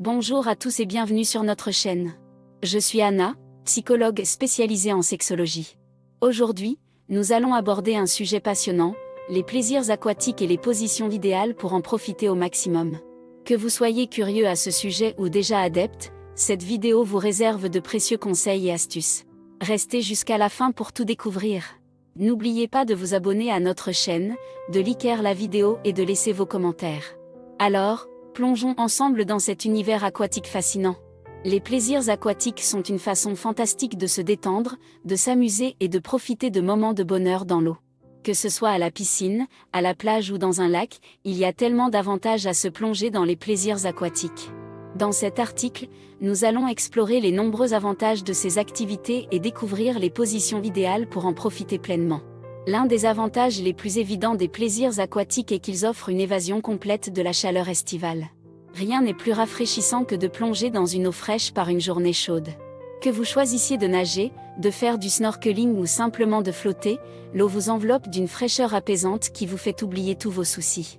Bonjour à tous et bienvenue sur notre chaîne. Je suis Anna, psychologue spécialisée en sexologie. Aujourd'hui, nous allons aborder un sujet passionnant, les plaisirs aquatiques et les positions idéales pour en profiter au maximum. Que vous soyez curieux à ce sujet ou déjà adepte, cette vidéo vous réserve de précieux conseils et astuces. Restez jusqu'à la fin pour tout découvrir. N'oubliez pas de vous abonner à notre chaîne, de liker la vidéo et de laisser vos commentaires. Alors, plongeons ensemble dans cet univers aquatique fascinant. Les plaisirs aquatiques sont une façon fantastique de se détendre, de s'amuser et de profiter de moments de bonheur dans l'eau. Que ce soit à la piscine, à la plage ou dans un lac, il y a tellement d'avantages à se plonger dans les plaisirs aquatiques. Dans cet article, nous allons explorer les nombreux avantages de ces activités et découvrir les positions idéales pour en profiter pleinement. L'un des avantages les plus évidents des plaisirs aquatiques est qu'ils offrent une évasion complète de la chaleur estivale. Rien n'est plus rafraîchissant que de plonger dans une eau fraîche par une journée chaude. Que vous choisissiez de nager, de faire du snorkeling ou simplement de flotter, l'eau vous enveloppe d'une fraîcheur apaisante qui vous fait oublier tous vos soucis.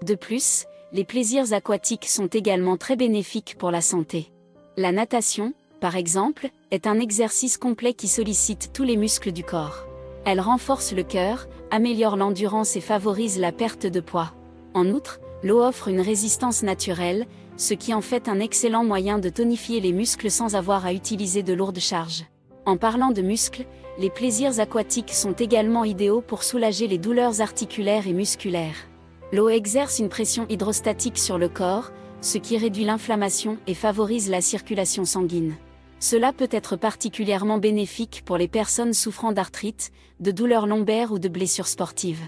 De plus, les plaisirs aquatiques sont également très bénéfiques pour la santé. La natation, par exemple, est un exercice complet qui sollicite tous les muscles du corps. Elle renforce le cœur, améliore l'endurance et favorise la perte de poids. En outre, l'eau offre une résistance naturelle, ce qui en fait un excellent moyen de tonifier les muscles sans avoir à utiliser de lourdes charges. En parlant de muscles, les plaisirs aquatiques sont également idéaux pour soulager les douleurs articulaires et musculaires. L'eau exerce une pression hydrostatique sur le corps, ce qui réduit l'inflammation et favorise la circulation sanguine. Cela peut être particulièrement bénéfique pour les personnes souffrant d'arthrite, de douleurs lombaires ou de blessures sportives.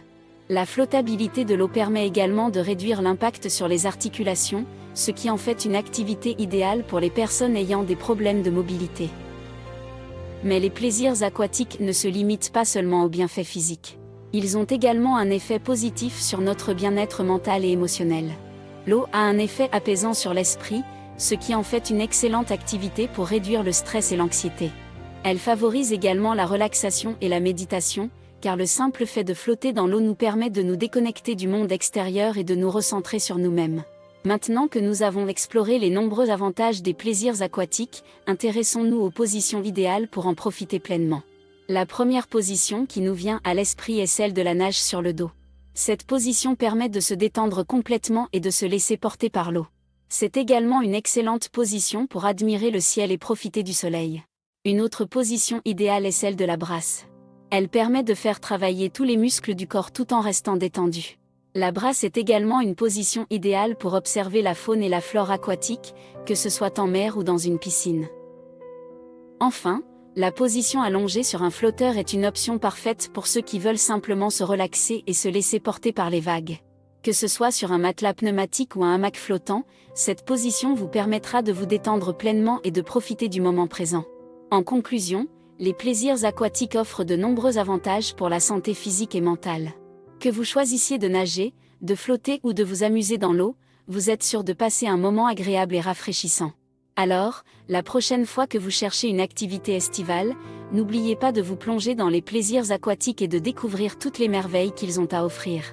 La flottabilité de l'eau permet également de réduire l'impact sur les articulations, ce qui en fait une activité idéale pour les personnes ayant des problèmes de mobilité. Mais les plaisirs aquatiques ne se limitent pas seulement aux bienfaits physiques. Ils ont également un effet positif sur notre bien-être mental et émotionnel. L'eau a un effet apaisant sur l'esprit, ce qui en fait une excellente activité pour réduire le stress et l'anxiété. Elle favorise également la relaxation et la méditation, car le simple fait de flotter dans l'eau nous permet de nous déconnecter du monde extérieur et de nous recentrer sur nous-mêmes. Maintenant que nous avons exploré les nombreux avantages des plaisirs aquatiques, intéressons-nous aux positions idéales pour en profiter pleinement. La première position qui nous vient à l'esprit est celle de la nage sur le dos. Cette position permet de se détendre complètement et de se laisser porter par l'eau. C'est également une excellente position pour admirer le ciel et profiter du soleil. Une autre position idéale est celle de la brasse. Elle permet de faire travailler tous les muscles du corps tout en restant détendu. La brasse est également une position idéale pour observer la faune et la flore aquatique, que ce soit en mer ou dans une piscine. Enfin, la position allongée sur un flotteur est une option parfaite pour ceux qui veulent simplement se relaxer et se laisser porter par les vagues. Que ce soit sur un matelas pneumatique ou un hamac flottant, cette position vous permettra de vous détendre pleinement et de profiter du moment présent. En conclusion, les plaisirs aquatiques offrent de nombreux avantages pour la santé physique et mentale. Que vous choisissiez de nager, de flotter ou de vous amuser dans l'eau, vous êtes sûr de passer un moment agréable et rafraîchissant. Alors, la prochaine fois que vous cherchez une activité estivale, n'oubliez pas de vous plonger dans les plaisirs aquatiques et de découvrir toutes les merveilles qu'ils ont à offrir.